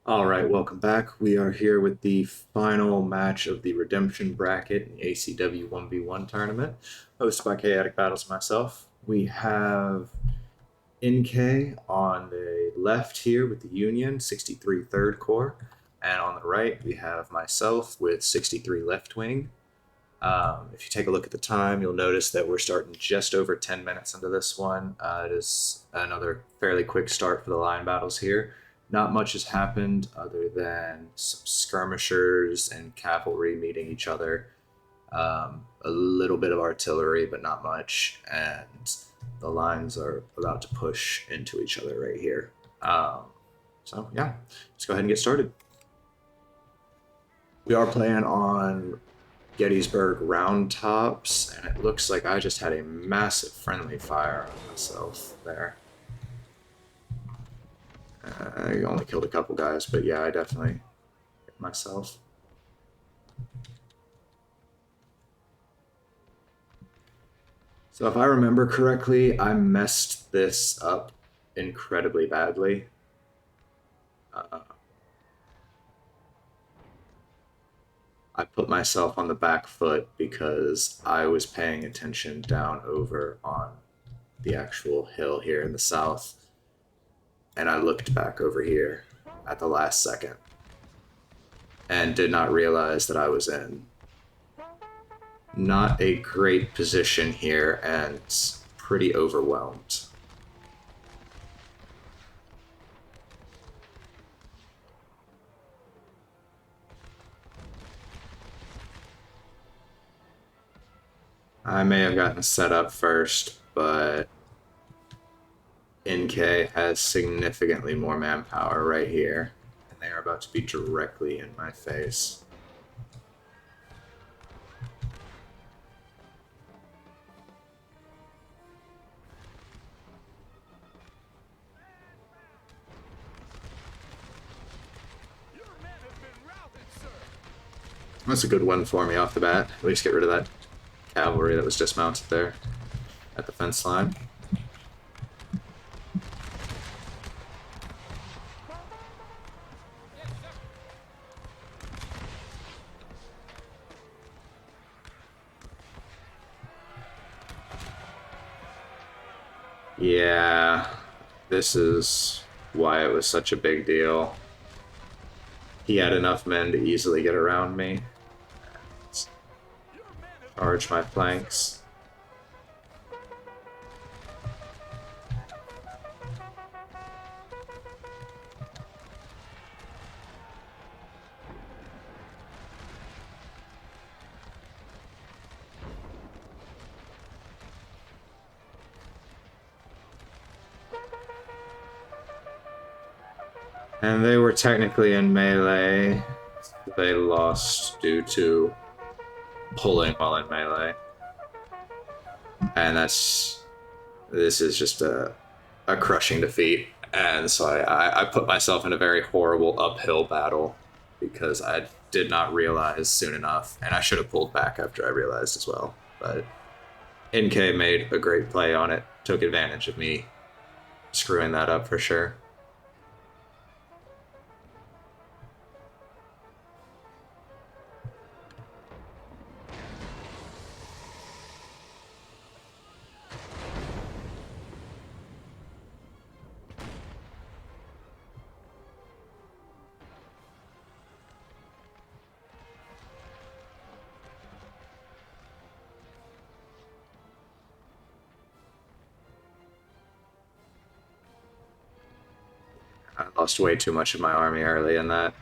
All right, welcome back. We are here with the final match of the Redemption Bracket in the ACW 1v1 tournament, hosted by Chaotic Battles and myself. We have NK on the left here with the Union, 63 third core, and on the right we have myself with 63 left wing. If you take a look at the time, you'll notice that we're starting just over 10 minutes into this one. It is another fairly quick start for the line battles here. Not much has happened other than some skirmishers and cavalry meeting each other. A little bit of artillery, but not much. And the lines are about to push into each other right here. So, yeah, let's go ahead and get started. We are playing on Gettysburg round tops, and it looks like I just had a massive friendly fire on myself there. I only killed a couple guys, but yeah, I definitely hit myself. So if I remember correctly, I messed this up incredibly badly. I put myself on the back foot because I was paying attention down over on the actual hill here in the south, and I looked back over here at the last second and did not realize that I was in not a great position here and pretty overwhelmed. I may have gotten set up first, but NK has significantly more manpower right here, and they are about to be directly in my face. That's a good one for me off the bat. At least get rid of that cavalry that was dismounted there at the fence line. Yeah, this is why it was such a big deal. He had enough men to easily get around me. Charge my flanks. And they were technically in melee. They lost due to pulling while in melee. And this is just a crushing defeat. And so I put myself in a very horrible uphill battle because I did not realize soon enough, and I should have pulled back after I realized as well. But NK made a great play on it, took advantage of me screwing that up for sure. I lost way too much of my army early in that.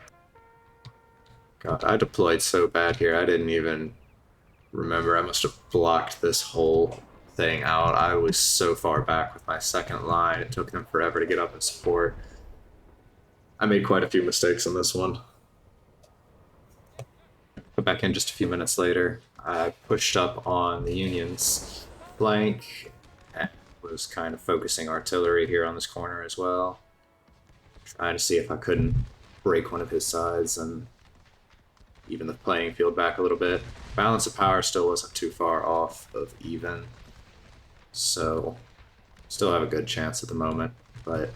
God, I deployed so bad here, I didn't even remember. I must have blocked this whole thing out. I was so far back with my second line, it took them forever to get up and support. I made quite a few mistakes in this one. Put back in just a few minutes later. I pushed up on the Union's flank and was kind of focusing artillery here on this corner as well. Trying to see if I couldn't break one of his sides and even the playing field back a little bit. Balance of power still wasn't too far off of even, so still have a good chance at the moment, but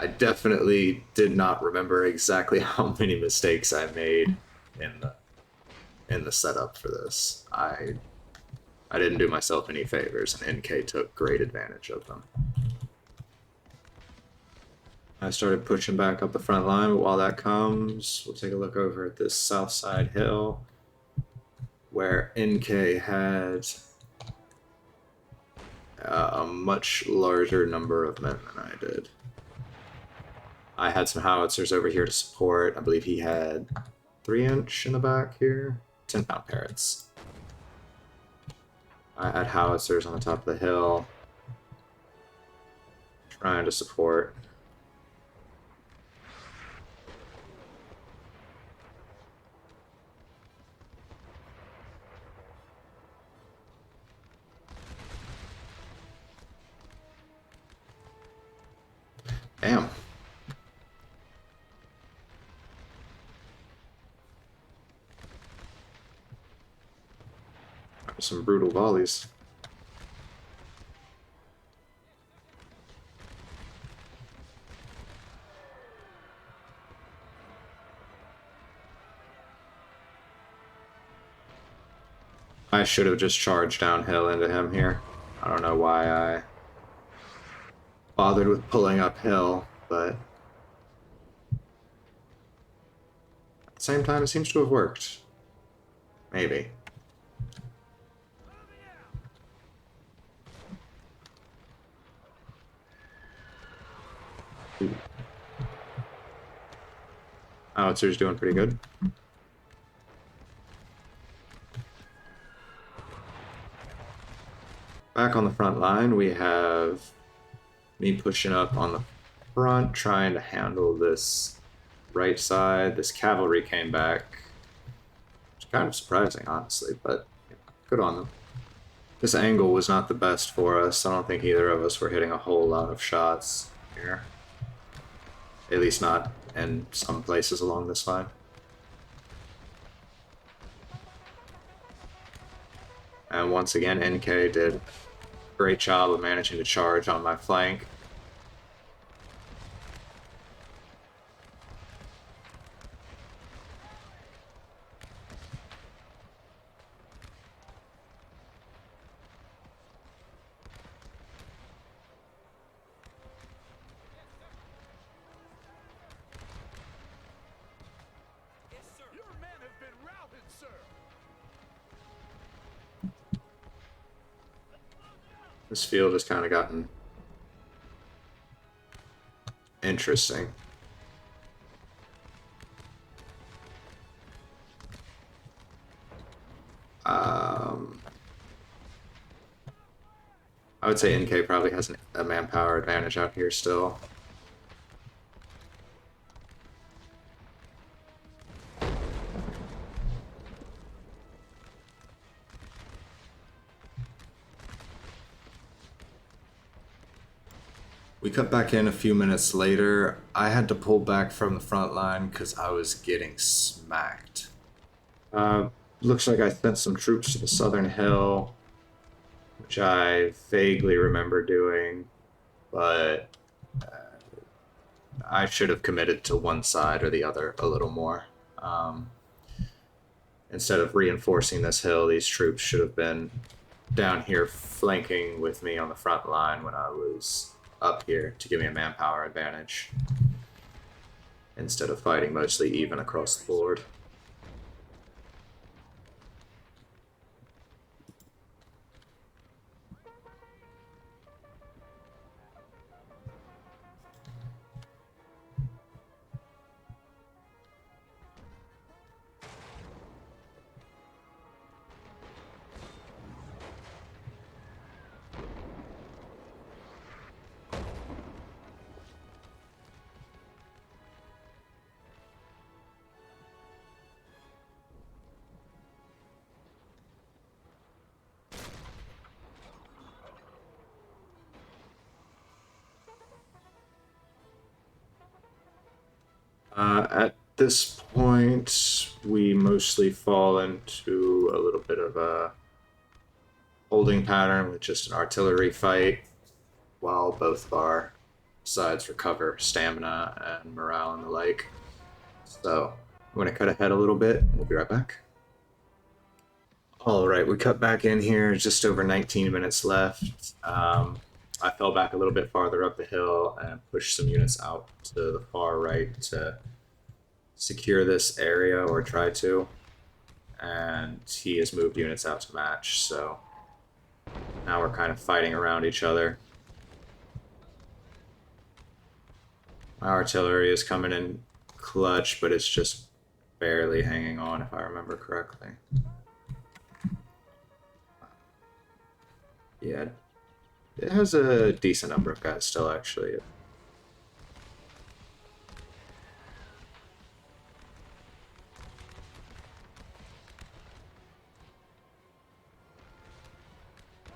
I definitely did not remember exactly how many mistakes I made in the setup for this. I didn't do myself any favors, and NK took great advantage of them. I started pushing back up the front line, but while that comes, we'll take a look over at this south side hill where NK had a much larger number of men than I did. I had some howitzers over here to support. I believe he had 3-inch in the back here. 10-pound parrots. I had howitzers on the top of the hill trying to support. Damn. Some brutal volleys. I should have just charged downhill into him here. I don't know why I bothered with pulling uphill, but at the same time, it seems to have worked. Maybe. Howitzer's doing pretty good. Back on the front line, we have me pushing up on the front, trying to handle this right side. This cavalry came back. It's kind of surprising, honestly, but good on them. This angle was not the best for us. I don't think either of us were hitting a whole lot of shots here. At least not in some places along this line. And once again, NK did a great job of managing to charge on my flank. This field has kind of gotten interesting. I would say NK probably has a manpower advantage out here still. We cut back in a few minutes later. I had to pull back from the front line because I was getting smacked. Looks like I sent some troops to the southern hill, which I vaguely remember doing, but I should have committed to one side or the other a little more. Instead of reinforcing this hill, these troops should have been down here flanking with me on the front line when I was up here to give me a manpower advantage instead of fighting mostly even across the board. At this point, we mostly fall into a little bit of a holding pattern with just an artillery fight while both of our besides recover stamina and morale and the like. So I'm going to cut ahead a little bit. We'll be right back. All right, we cut back in here. Just over 19 minutes left. I fell back a little bit farther up the hill and pushed some units out to the far right to secure this area, or try to. And he has moved units out to match, so now we're kind of fighting around each other. My artillery is coming in clutch, but it's just barely hanging on, if I remember correctly. Yeah, it has a decent number of guys still, actually.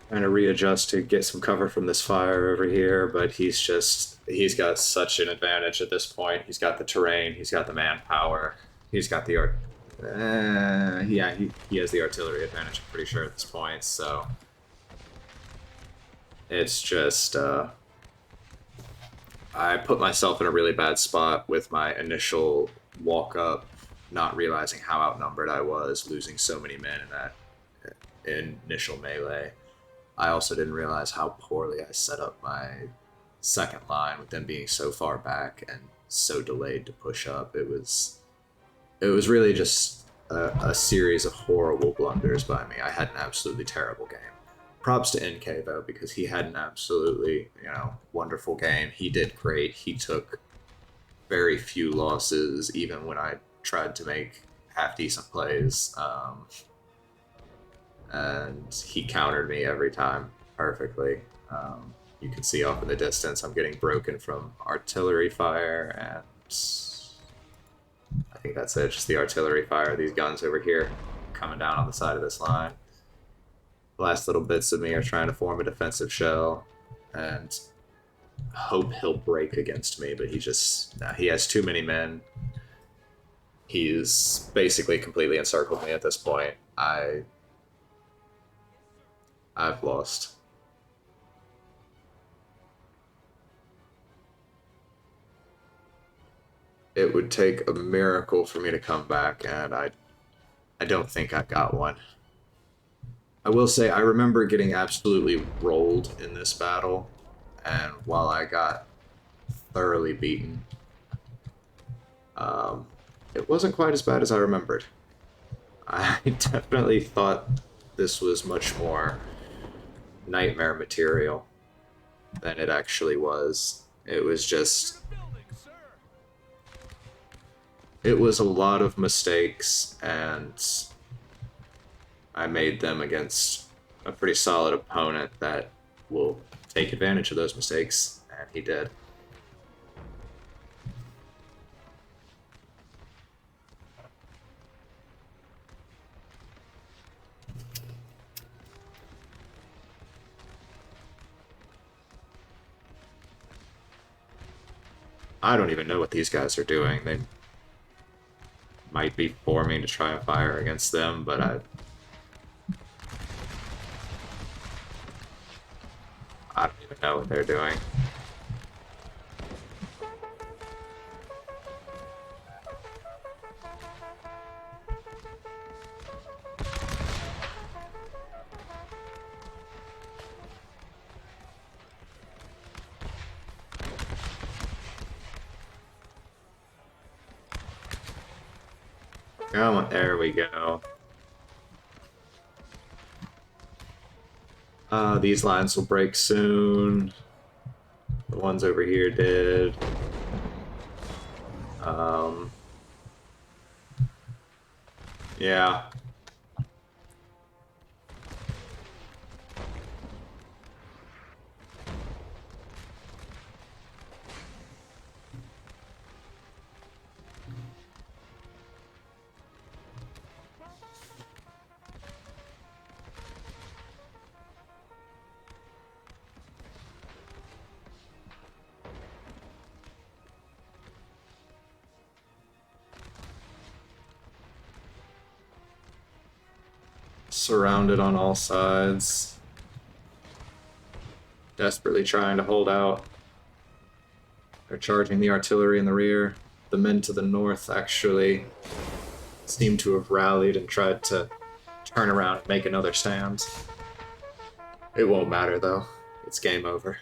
Trying to readjust to get some cover from this fire over here, but he's got such an advantage at this point. He's got the terrain, he's got the manpower, he's got the art. Yeah, he has the artillery advantage, I'm pretty sure, at this point, so it's just, I put myself in a really bad spot with my initial walk up, not realizing how outnumbered I was, losing so many men in that initial melee. I also didn't realize how poorly I set up my second line with them being so far back and so delayed to push up. It was really just a series of horrible blunders by me. I had an absolutely terrible game. Props to NK though, because he had an absolutely, wonderful game. He did great. He took very few losses, even when I tried to make half decent plays. And he countered me every time perfectly. You can see off in the distance I'm getting broken from artillery fire, and I think that's it, just the artillery fire. These guns over here coming down on the side of this line. The last little bits of me are trying to form a defensive shell and hope he'll break against me, but he has too many men. He's basically completely encircled me at this point. I've lost. It would take a miracle for me to come back, and I don't think I've got one. I will say I remember getting absolutely rolled in this battle, and while I got thoroughly beaten, it wasn't quite as bad as I remembered. I definitely thought this was much more nightmare material than it actually was. It was a lot of mistakes, and I made them against a pretty solid opponent that will take advantage of those mistakes, and he did. I don't even know what these guys are doing. They might be forming to try and fire against them, but I don't even know what they're doing. Come on, there we go. These lines will break soon. The ones over here did. Yeah. Surrounded on all sides. Desperately trying to hold out. They're charging the artillery in the rear. The men to the north actually seem to have rallied and tried to turn around and make another stand. It won't matter though. It's game over.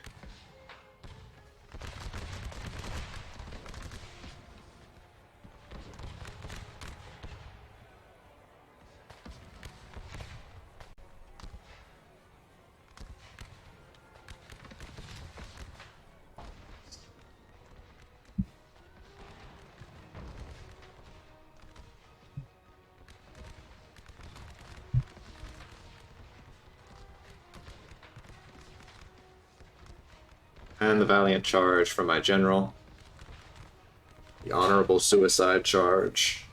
And the valiant charge from my general. The honorable suicide charge.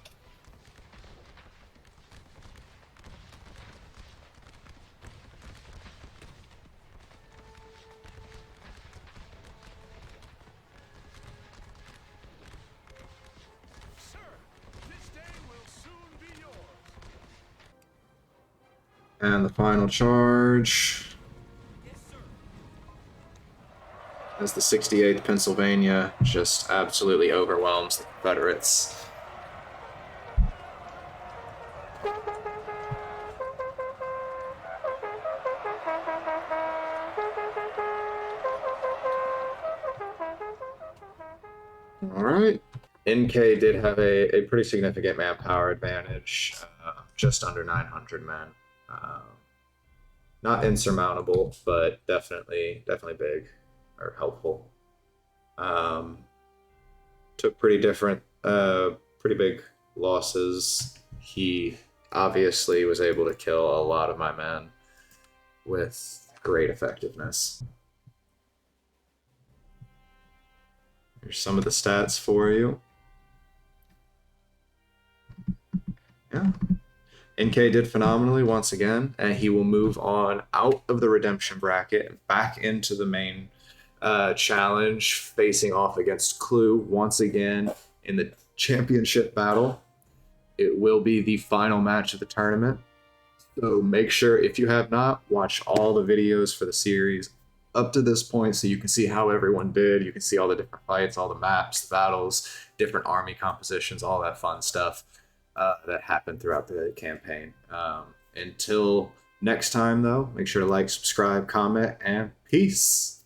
Sir, this day will soon be yours. And the final charge. Yes, sir. As the 68th Pennsylvania just absolutely overwhelms the Confederates. All right. NK did have a pretty significant manpower advantage, just under 900 men. Not insurmountable, but definitely big or helpful. Took pretty big losses. He obviously was able to kill a lot of my men with great effectiveness. Here's some of the stats for you. Yeah. NK did phenomenally once again, and he will move on out of the redemption bracket and back into the main challenge, facing off against Clue once again in the championship battle. It will be the final match of the tournament. So make sure, if you have not, watch all the videos for the series up to this point so you can see how everyone did. You can see all the different fights, all the maps, the battles, different army compositions, all that fun stuff that happened throughout the campaign. Until next time, though, make sure to like, subscribe, comment, and peace.